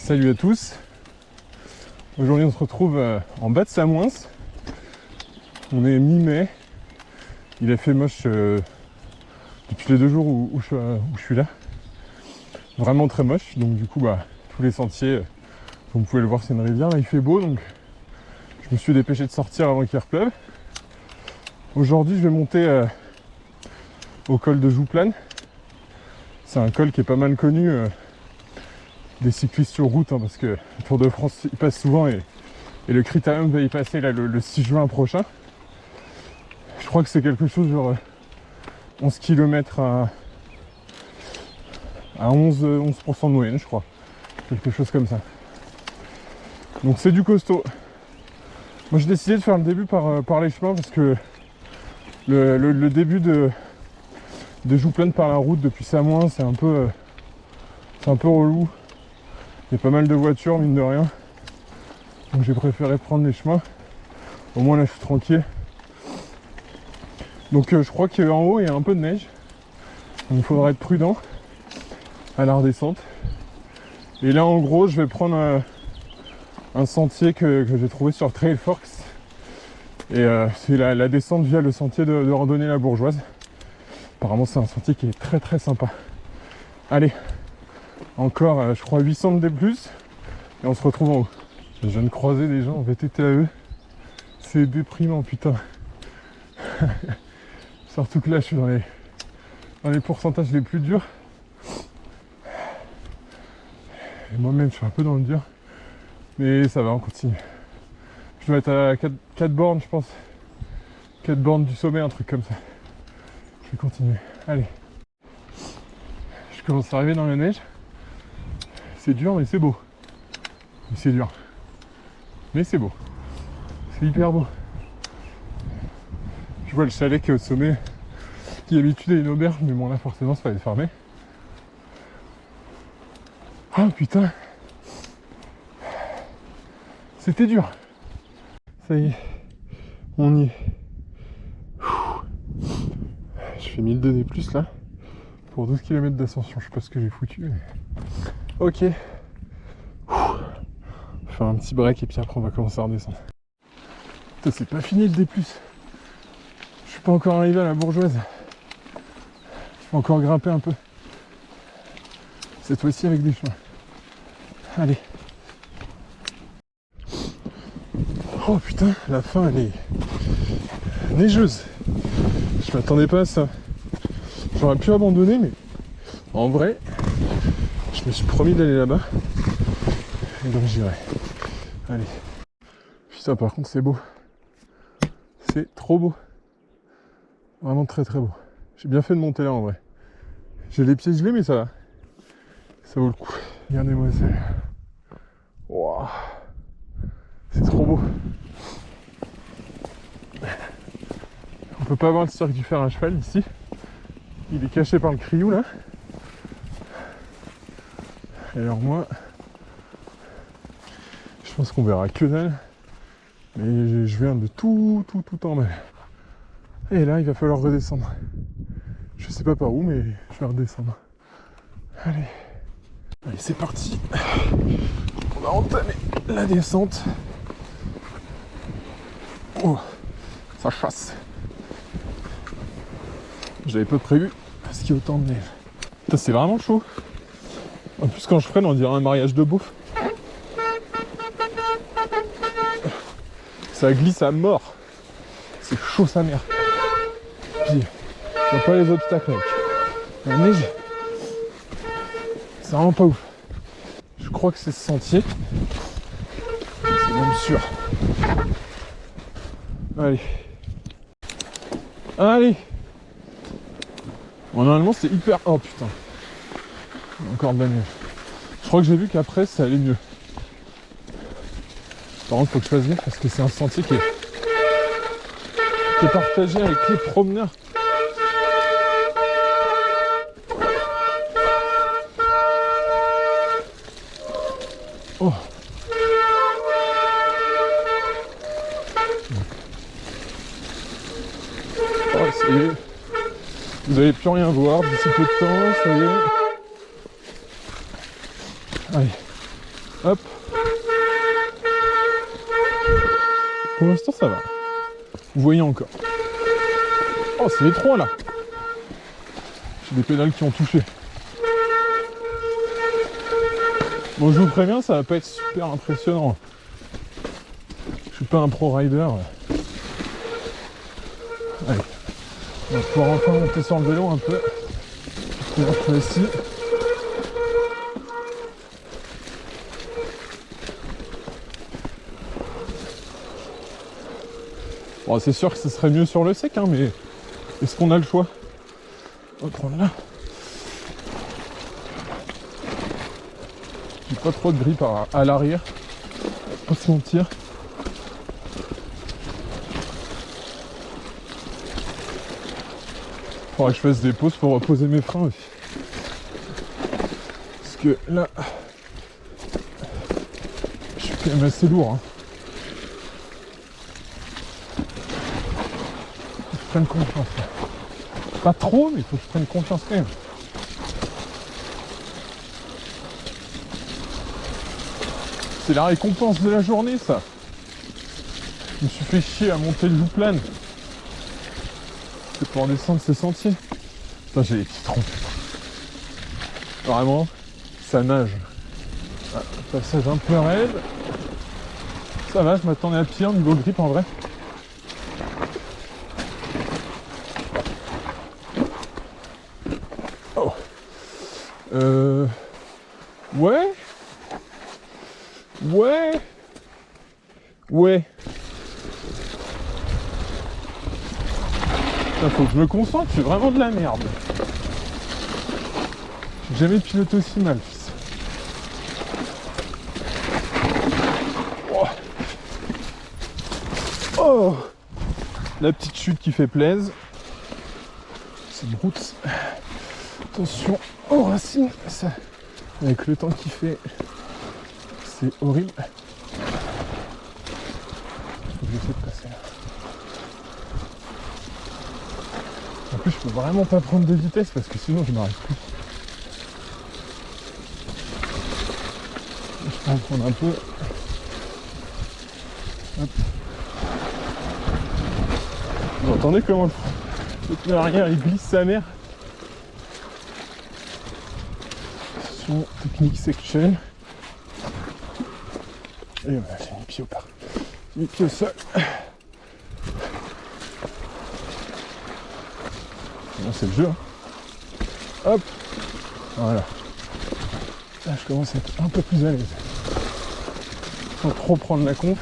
Salut à tous. Aujourd'hui on se retrouve en bas de Samoins. On est mi-mai. Il a fait moche depuis les 2 jours où je suis là. Vraiment très moche. Donc du coup tous les sentiers, comme vous pouvez le voir, c'est une rivière. Là il fait beau, donc je me suis dépêché de sortir avant qu'il repleuve. Aujourd'hui je vais monter au col de Jouplane. C'est un col qui est pas mal connu des cyclistes sur route, parce que le Tour de France il passe souvent et le Critérium va y passer là, le 6 juin prochain. Je crois que c'est quelque chose genre 11 km à 11% de moyenne, je crois. Quelque chose comme ça. Donc c'est du costaud. Moi j'ai décidé de faire le début par les chemins parce que le début de Jouplane par la route depuis Samoins, c'est un peu relou. Il y a pas mal de voitures, mine de rien. Donc j'ai préféré prendre les chemins. Au moins là je suis tranquille. Donc je crois qu'en haut il y a un peu de neige. Donc il faudra être prudent à la redescente. Et là en gros je vais prendre un sentier que j'ai trouvé sur Trailforks. Et c'est la descente via le sentier de randonnée La Bourgeoise. Apparemment c'est un sentier qui est très très sympa. Allez, encore je crois 800 de D+, et on se retrouve en haut. Je viens de croiser des gens en VTT. C'est déprimant, putain. Surtout que là je suis dans les pourcentages les plus durs. Et moi-même je suis un peu dans le dur. Mais ça va, on continue. Je dois être à 4 bornes, je pense. 4 bornes du sommet, un truc comme ça. Je vais continuer. Allez. Je commence à arriver dans la neige. C'est dur, mais c'est beau. C'est dur. Mais c'est beau. C'est hyper beau. Je vois le chalet qui est au sommet, qui d'habitude est une auberge, mais bon là forcément ça va être fermé. Oh putain. C'était dur. Ça y est. On y est. Je fais 1002 D+, là. Pour 12 km d'ascension. Je sais pas ce que j'ai foutu, mais... Ok. On va faire un petit break et puis après on va commencer à redescendre. Putain, c'est pas fini le D+. Je suis pas encore arrivé à La Bourgeoise. Je vais encore grimper un peu. Cette fois-ci avec des chemins. Allez. Oh putain, la fin elle est neigeuse. Je m'attendais pas à ça. J'aurais pu abandonner, mais en vrai, je me suis promis d'aller là-bas. Et donc j'irai. Allez. Putain, par contre, c'est beau. C'est trop beau. Vraiment très très beau. J'ai bien fait de monter là en vrai. J'ai les pieds gelés, mais ça va. Ça vaut le coup. Regardez-moi ça. Waouh. C'est trop beau. On peut pas voir le cirque du fer à cheval ici. Il est caché par le criou là. Et alors moi, je pense qu'on verra que dalle. Mais je viens de tout en bas. Et là, il va falloir redescendre. Je sais pas par où, mais je vais redescendre. Allez. Allez, c'est parti. On va entamer la descente. Oh, ça chasse. J'avais pas prévu parce qu'il y a autant de neige. Putain, c'est vraiment chaud. En plus, quand je freine, on dirait un mariage de beauf. Ça glisse à mort. C'est chaud sa mère. Puis, je vois pas les obstacles, mec. La neige, c'est vraiment pas ouf. Je crois que c'est ce sentier. C'est même sûr. Allez. Allez. Bon, normalement c'est hyper... Oh putain. Encore de la neige. Je crois que j'ai vu qu'après ça allait mieux. Par contre faut que je fasse gaffe parce que c'est un sentier qui est partagé avec les promeneurs. Oh. Oh, ça y est. Vous n'allez plus rien voir d'ici peu de temps, ça y est. Allez. Hop. Pour l'instant, ça va. Vous voyez encore. Oh, c'est étroit là. J'ai des pédales qui ont touché. Bon, je vous préviens, ça va pas être super impressionnant. Je suis pas un pro rider. Allez. On va pouvoir enfin monter sur le vélo un peu. Je vais rentrer ici. Bon, c'est sûr que ce serait mieux sur le sec, hein, mais est-ce qu'on a le choix? On va prendre là. J'ai pas trop de grippe à l'arrière. Pas se mentir. Faudrait que je fasse des pauses pour reposer mes freins aussi. Parce que là, je suis quand même assez lourd. Hein. Faut que je prenne confiance. Là. Pas trop, mais il faut que je prenne confiance quand même. C'est la récompense de la journée, ça. Je me suis fait chier à monter le Louplan. C'est pour descendre ces sentiers. Putain, j'ai les petits troncs. Vraiment, ça nage. Ah, passage un peu raide. Ça va, je m'attendais à pire niveau grip en vrai. Oh. Ouais. Ouais. Ouais. Putain, faut que je me concentre, c'est vraiment de la merde. J'ai jamais piloté aussi mal, fils. Oh. Oh. La petite chute qui fait plaisir. C'est une route. Attention aux racines. Ça, avec le temps qu'il fait, c'est horrible. Faut que j'essaie de passer là. En plus, je peux vraiment pas prendre de vitesse parce que sinon je m'arrête plus. Je peux en prendre un peu. Hop. Vous entendez comment le pneu arrière il glisse sa mère. Attention, technique section. Et voilà, j'ai mis les pieds au part. Les pieds au sol. Bon, c'est le jeu. Hein. Hop. Voilà. Là, je commence à être un peu plus à l'aise. Sans trop prendre la conf.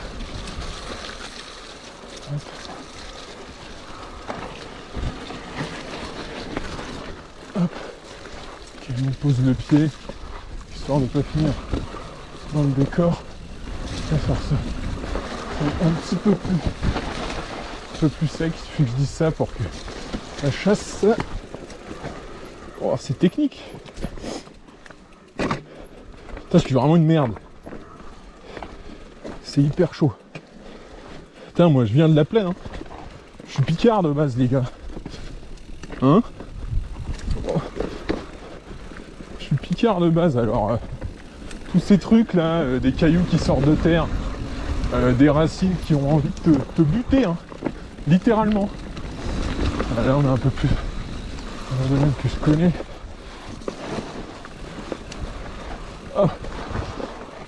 Hop. Hop. Ok, on pose le pied, histoire de ne pas finir dans le décor. Ça va faire ça. Un petit peu plus sec, il suffit que je dise ça pour que la chasse. Oh, c'est technique. Putain, je suis vraiment une merde. C'est hyper chaud. Putain, moi je viens de la plaine. Hein. Je suis picard de base, les gars. Hein? Oh. Je suis picard de base, alors tous ces trucs là, des cailloux qui sortent de terre, des racines qui ont envie de te buter, hein. Littéralement. Ah, là on est un peu plus dans un domaine que je connais. Oh,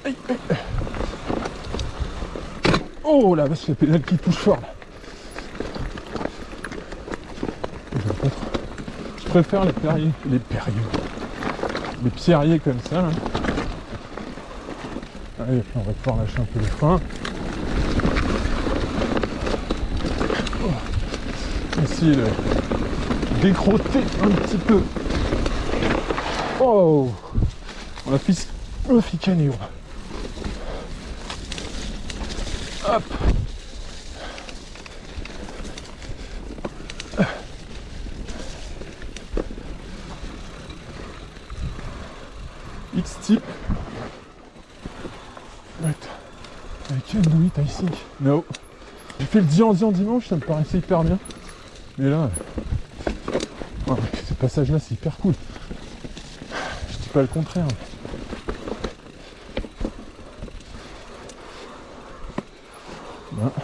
aïe, aïe. Oh la vache, les pédales qui touchent fort là. Je préfère les pierriers comme ça là. Allez, on va pouvoir lâcher un peu les freins. Essayer de décrotter un petit peu. Oh, on a ficané. Hop. X-Tip. Right. I can do it, I think. No. J'ai fait le Dian dimanche, ça me paraissait hyper bien. Mais là, ouais, ce passage-là, c'est hyper cool. Je dis pas le contraire. Voilà.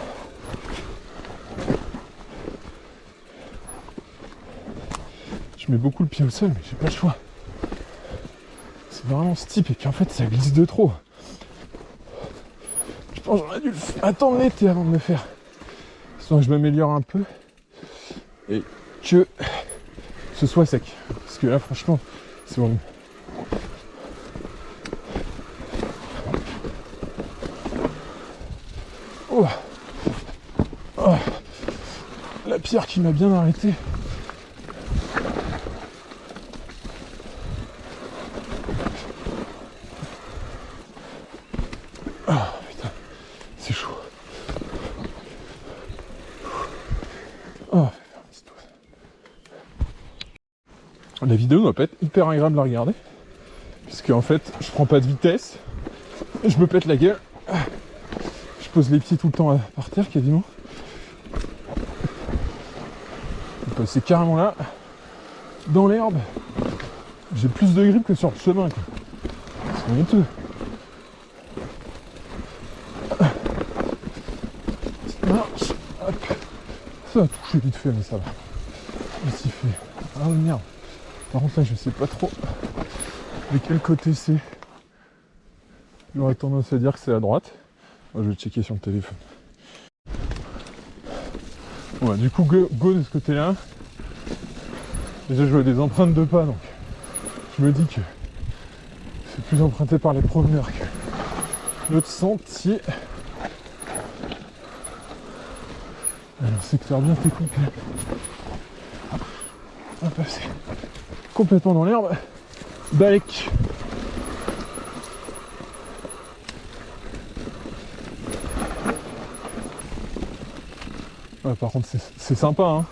Je mets beaucoup le pied au sol, mais j'ai pas le choix. C'est vraiment steep et puis en fait ça glisse de trop. Je pense que j'aurais dû attendre l'été avant de le faire. Sans que je m'améliore un peu et que ce soit sec. Parce que là franchement c'est bon. Oh. Oh. La pierre qui m'a bien arrêté. La vidéo doit pas être hyper agréable à regarder, puisque en fait je prends pas de vitesse, je me pète la gueule, je pose les pieds tout le temps par terre quasiment. Je vais passer carrément là, dans l'herbe, j'ai plus de grippe que sur le chemin quoi. C'est honteux. Petite marche, hop. Ça a touché vite fait mais ça va. Ici fait. Ah merde. Par contre là je sais pas trop de quel côté c'est. J'aurais tendance à dire que c'est à droite. Moi, je vais checker sur le téléphone. Bon, bah, du coup go de ce côté là. Déjà je vois des empreintes de pas donc je me dis que c'est plus emprunté par les promeneurs que l'autre sentier. Alors secteur bien technique là. On va passer complètement dans l'herbe. Balek. Ouais, par contre c'est sympa hein.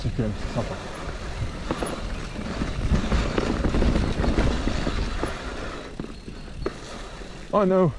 C'est quand même sympa. Oh no.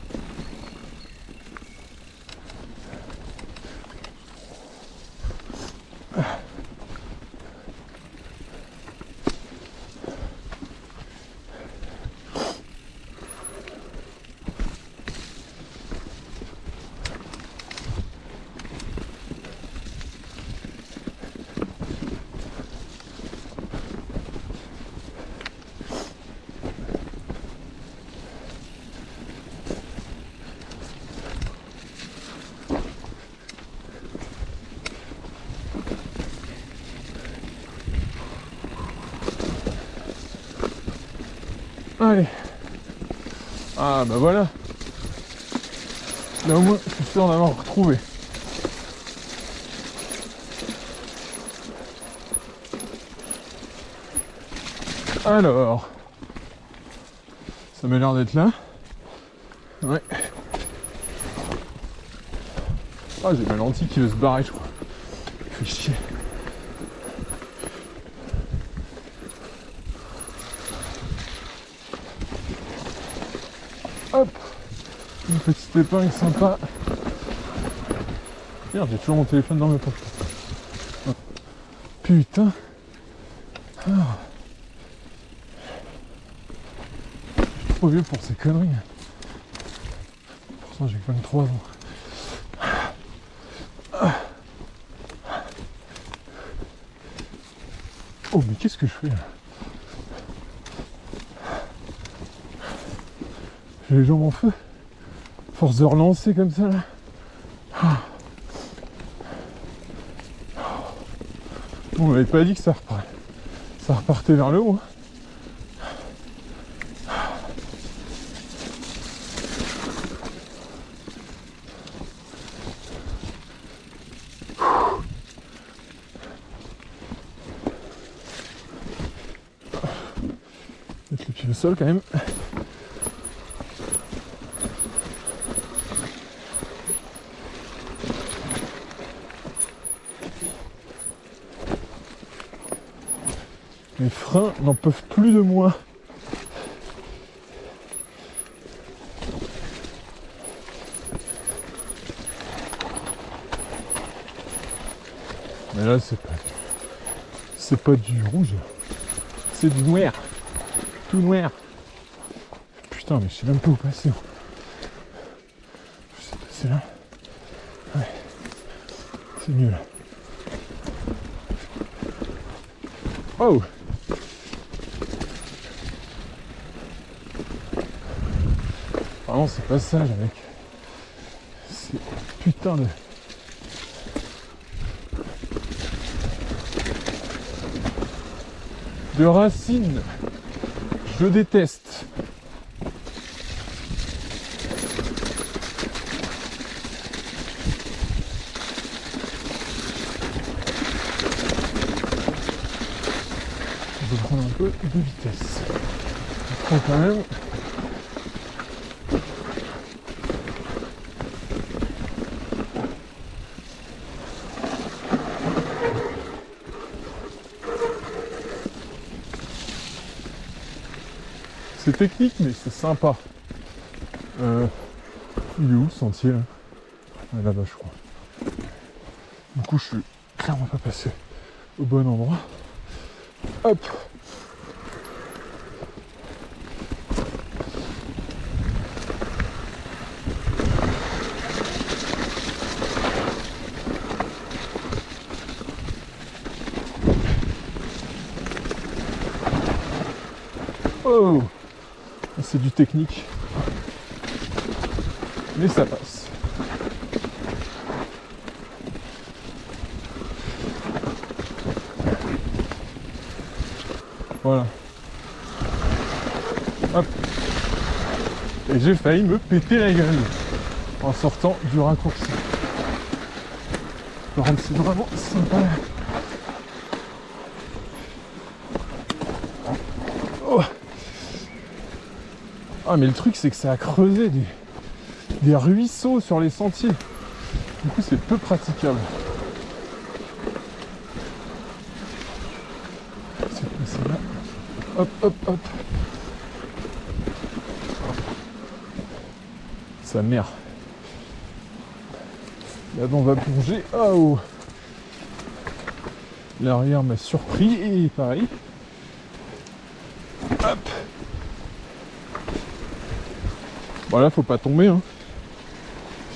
Allez. Ah bah voilà. Là au moins je suis sûr d'en avoir retrouvé. Alors. Ça m'a l'air d'être là. Ouais. Ah j'ai ma lentille qui veut se barrer je crois. Fait chier. Hop, une petite épingle sympa. Merde, j'ai toujours mon téléphone dans mes poches. Oh. Putain. Ah. Je suis trop vieux pour ces conneries. Pourtant j'ai 23 ans. Ah. Oh mais qu'est-ce que je fais là? J'ai les jambes en feu. Force de relancer comme ça là. On m'avait pas dit que ça repartait vers le haut. Mettre le pied au sol quand même. Mes freins n'en peuvent plus de moi. Mais là c'est pas du rouge, c'est du noir. tout noir. Putain, mais je sais même pas où passer. Je sais passer là. Ouais. C'est mieux là. Oh! Vraiment, c'est pas ça, les mecs. C'est putain de racines. Je déteste. Je vais prendre un peu de vitesse. Je prends quand même. C'est technique, mais c'est sympa. Il est où le sentier là? Ouais, là-bas, je crois. Du coup, je suis clairement pas passé au bon endroit. Hop! Oh! C'est du technique. Mais ça passe. Voilà. Hop. Et j'ai failli me péter la gueule en sortant du raccourci. Par contre, c'est vraiment sympa. Oh. Ah, mais le truc, c'est que ça a creusé des ruisseaux sur les sentiers. Du coup, c'est peu praticable. C'est là. Hop, hop, hop. Sa mère. Là-bas, on va plonger. Oh! L'arrière m'a surpris et pareil. Hop! Bon, là, faut pas tomber, hein.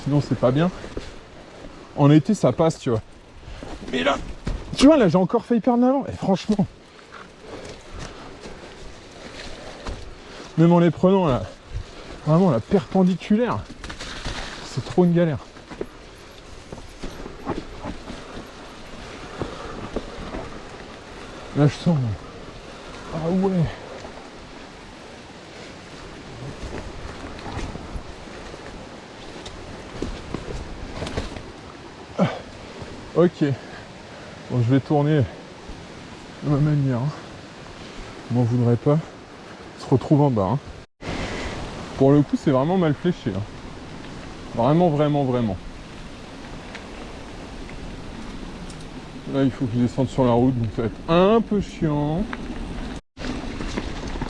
Sinon, c'est pas bien. En été, ça passe, tu vois. Mais là, tu vois, là, j'ai encore failli perdre l'avant. Et franchement, même en les prenant, là, vraiment, la perpendiculaire, c'est trop une galère. Là, je sens. Ah ouais. Ok, bon, je vais tourner de ma manière. Je m'en voudrais pas. On se retrouve en bas. Hein. Pour le coup, c'est vraiment mal fléché. Hein. Vraiment, vraiment, vraiment. Là, il faut que je descende sur la route, donc ça va être un peu chiant.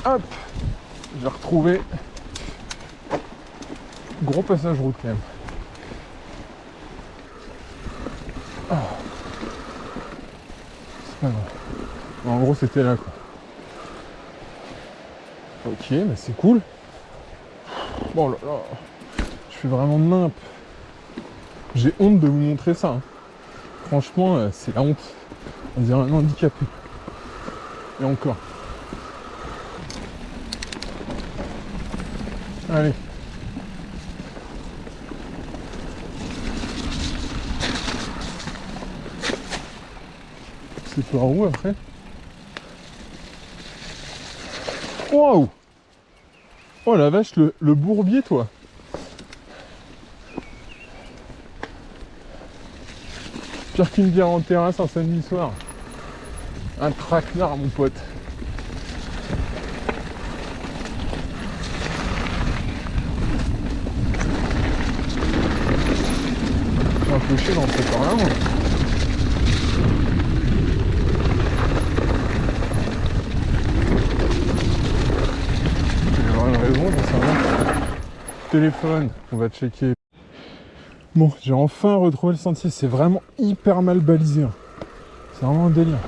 Hop, j'ai retrouvé. Gros passage route quand même. Ah. C'est pas grave. En gros, c'était là, quoi. Ok, bah c'est cool. Bon là là, je fais vraiment nimp. J'ai honte de vous montrer ça. Hein. Franchement, c'est la honte. On dirait un handicapé. Et encore. Allez. C'est par où après? Waouh! Oh la vache, le bourbier, toi! Pire qu'une bière en terrasse un samedi soir. Un traquenard, mon pote. Je suis un peu chier d'entrer par là, moi. Raison, j'en sais rien. Téléphone, on va checker. Bon, j'ai enfin retrouvé le sentier, c'est vraiment hyper mal balisé. Hein. C'est vraiment un délire.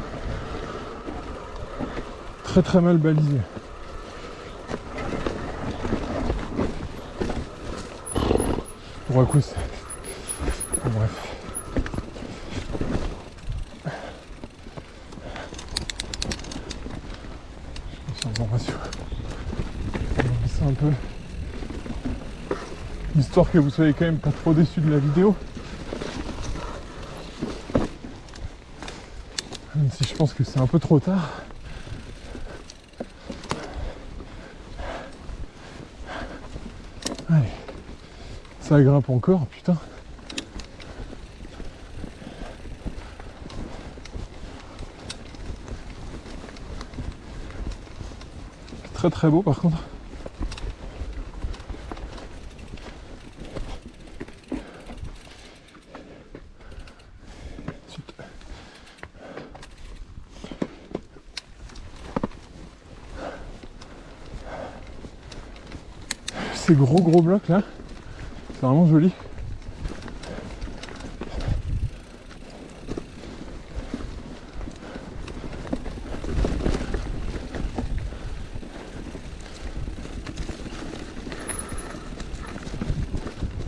Très très mal balisé. Bon, écoute, bon, bref. Bon ratio. On va baisser un peu. Histoire que vous soyez quand même pas trop déçus de la vidéo. Même si je pense que c'est un peu trop tard. Allez. Ça grimpe encore, putain. Très très beau par contre. Ces gros blocs là, c'est vraiment joli.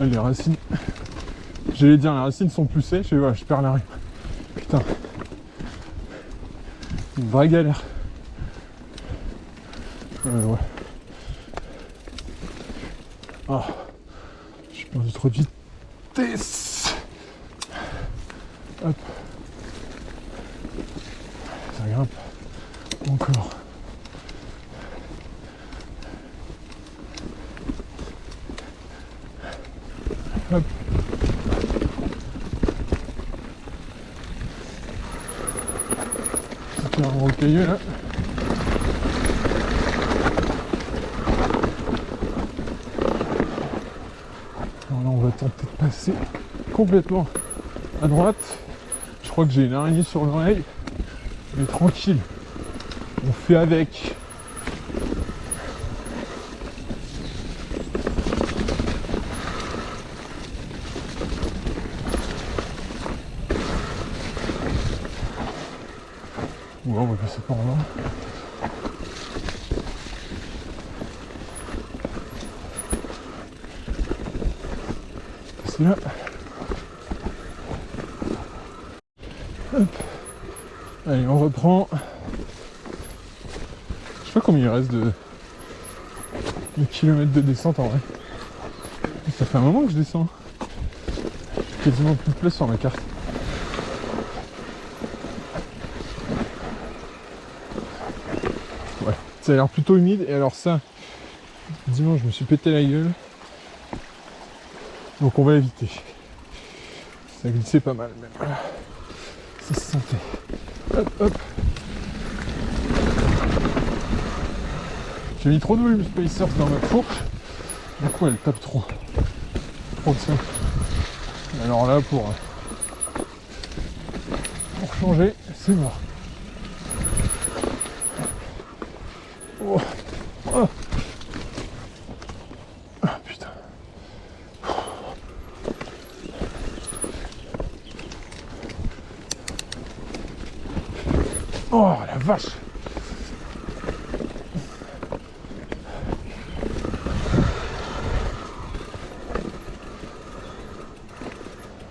Les racines, j'allais dire les racines sont plus sèches et voilà, je perds la rime. Putain, une vraie galère. Ouais. Ah, j'ai perdu trop de vitesse. Hop, ça grimpe encore. Hop. C'est un rocailleux là. Alors là on va tenter de passer complètement à droite. Je crois que j'ai une araignée sur l'oreille. Mais tranquille. On fait avec. Bon, on va passer par là. C'est là. Hop. Allez, on reprend. Je sais pas combien il reste de kilomètres de descente en vrai. Ça fait un moment que je descends. J'ai quasiment plus de place sur ma carte. Ouais, ça a l'air plutôt humide. Et alors ça, dimanche je me suis pété la gueule. Donc on va éviter. Ça glissait pas mal même. Voilà. Ça se sentait. Hop, hop. J'ai mis trop de volume spacers dans ma fourche. Du coup elle tape trop. Trop de ça. Alors là pour changer, c'est mort. Oh. Oh. Ah putain. Oh la vache.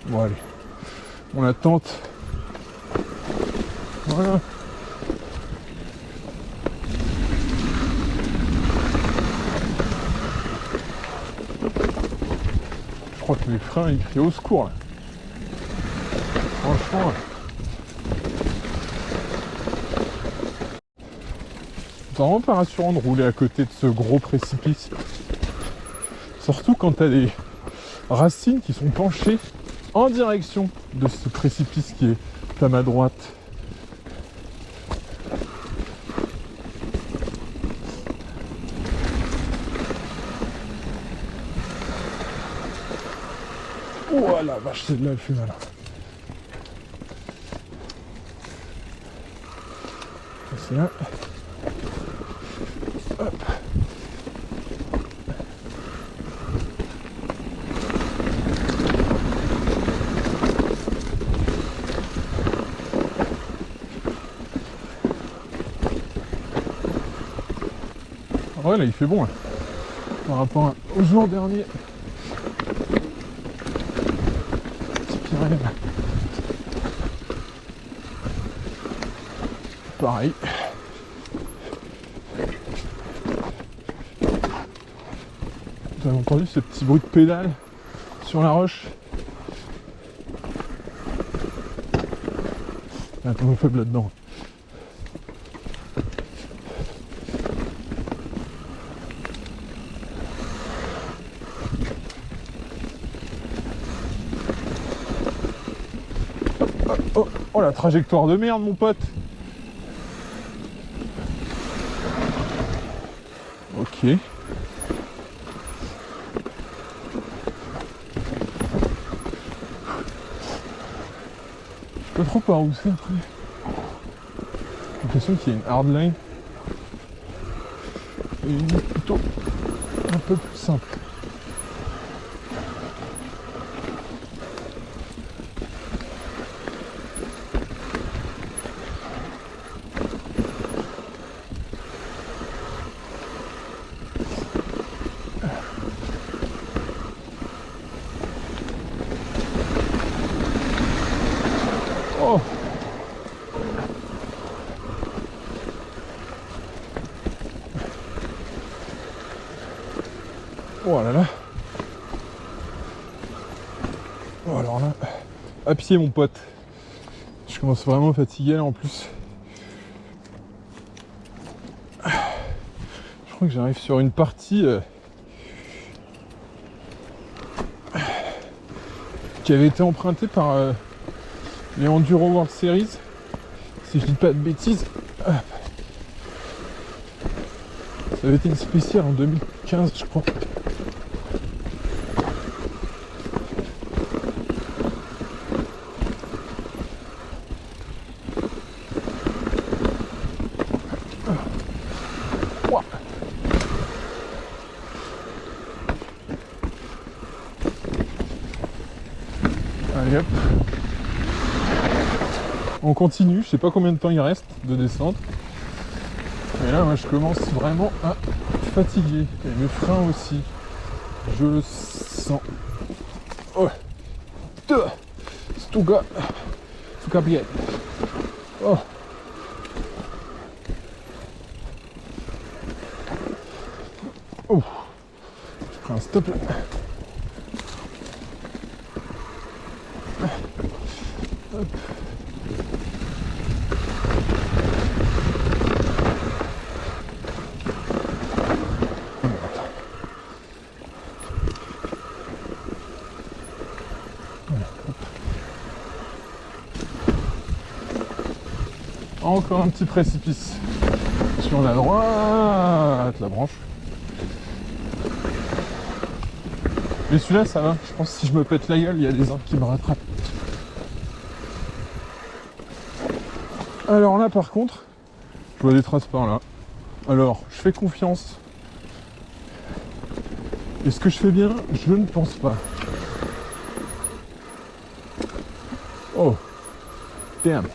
Bon allez, on la tente. Voilà. Je crois que les freins ils crient au secours là. Franchement. C'est vraiment pas rassurant de rouler à côté de ce gros précipice. Surtout quand t'as des racines qui sont penchées en direction de ce précipice qui est à ma droite. Oh la vache, celle-là elle fait mal. C'est là. Hop. Ouais là il fait bon là. Par rapport au jour dernier. derrière. Pareil. Vous avez entendu ce petit bruit de pédale sur la roche? Attends, faible là-dedans. Oh la trajectoire de merde mon pote. Ok. Je sais pas trop par où c'est après. J'ai l'impression qu'il y a une hardline. Et une plutôt un peu plus simple. Oh! Oh là là! Oh alors là, à pied mon pote. Je commence vraiment fatigué là en plus. Je crois que j'arrive sur une partie qui avait été empruntée par les Enduro World Series, si je dis pas de bêtises. Ça avait été une spéciale en 2015 je crois. Allez hop. On continue, je sais pas combien de temps il reste de descente. Mais là moi je commence vraiment à fatiguer. Et mes freins aussi. Je le sens. Oh. Stuga bien. Oh. Oh. Je prends un stop là. Hop. Encore un petit précipice sur la droite, la branche. Mais celui-là ça va, je pense que si je me pète la gueule, il y a des arbres qui me rattrapent. Alors là par contre, je vois des traces par là. Alors, je fais confiance. Est-ce que je fais bien? Je ne pense pas. Oh, damn.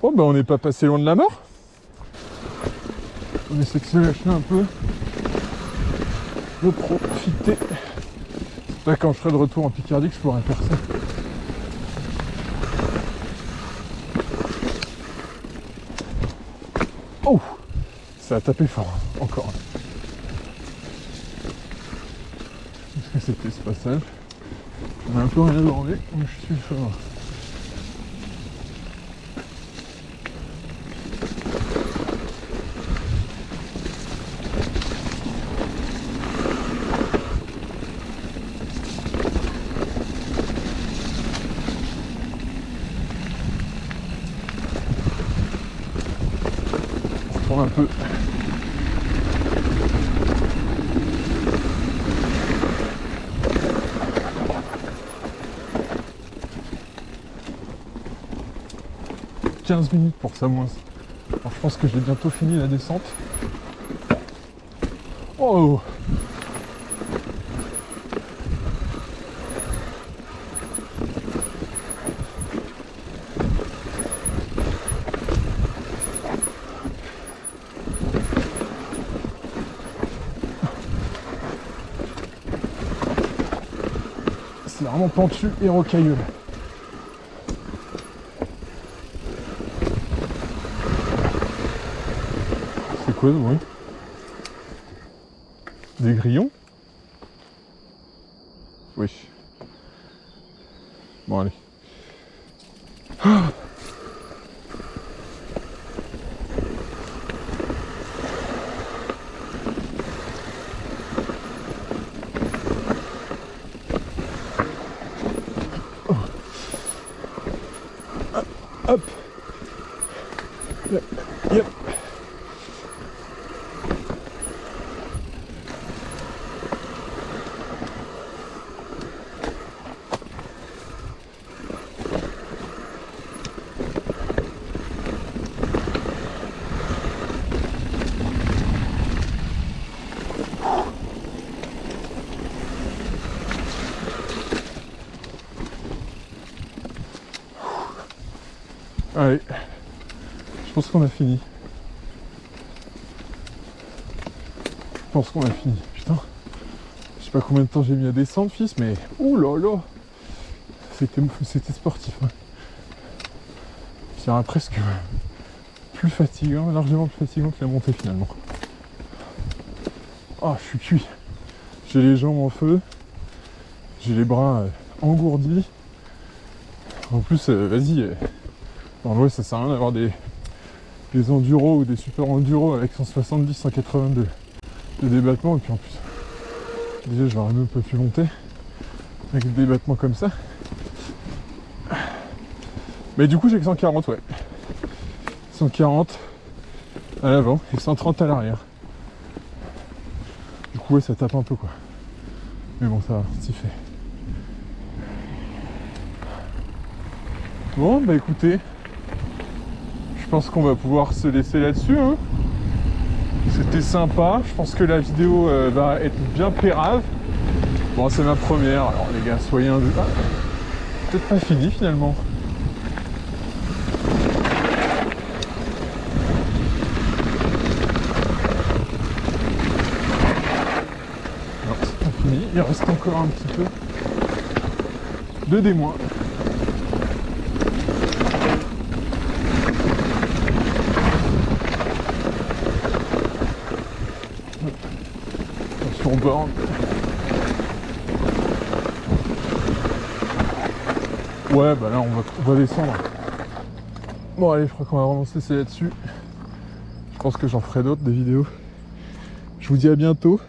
Oh bah on n'est pas passé loin de la mort. On essaie de se lâcher un peu. De profiter. Là quand je serai de retour en Picardie que je pourrai faire ça. Oh, ça a tapé fort, encore. Qu'est-ce que c'était ce passage? On a un peu rien demandé, mais je suis fort. Un peu. « 15 minutes pour ça moins. Alors je pense que j'ai bientôt fini la descente. Oh! vraiment pentu et rocailleux. C'est quoi ce bruit? Des grillons? Oui. Bon allez. Ah, hop. Yep. Allez, je pense qu'on a fini. Je pense qu'on a fini. Putain, je sais pas combien de temps j'ai mis à descendre, fils, mais ouh là là, c'était sportif. Hein. Je dirais presque plus fatigant, largement plus fatigant que la montée finalement. Ah, je suis cuit. J'ai les jambes en feu, j'ai les bras engourdis. En plus, vas-y. En vrai, ça sert à rien d'avoir des enduros ou des super enduros avec 170, 180 de débattement. Et puis en plus, déjà, j'aurais même pas pu monter avec des débattements comme ça. Mais du coup, j'ai que 140, ouais. 140 à l'avant et 130 à l'arrière. Du coup, ouais, ça tape un peu, quoi. Mais bon, ça va, c'est fait. Bon, bah écoutez, je pense qu'on va pouvoir se laisser là-dessus. Hein. C'était sympa. Je pense que la vidéo va être bien pérave. Bon, c'est ma première. Alors les gars, soyez un... Ah, peut-être pas fini finalement. Non, c'est pas fini. Il reste encore un petit peu. 2 des moins. Sur borne. Ouais, bah là on va descendre. Bon allez, je crois qu'on va vraiment se laisser là-dessus. Je pense que j'en ferai d'autres, des vidéos. Je vous dis à bientôt.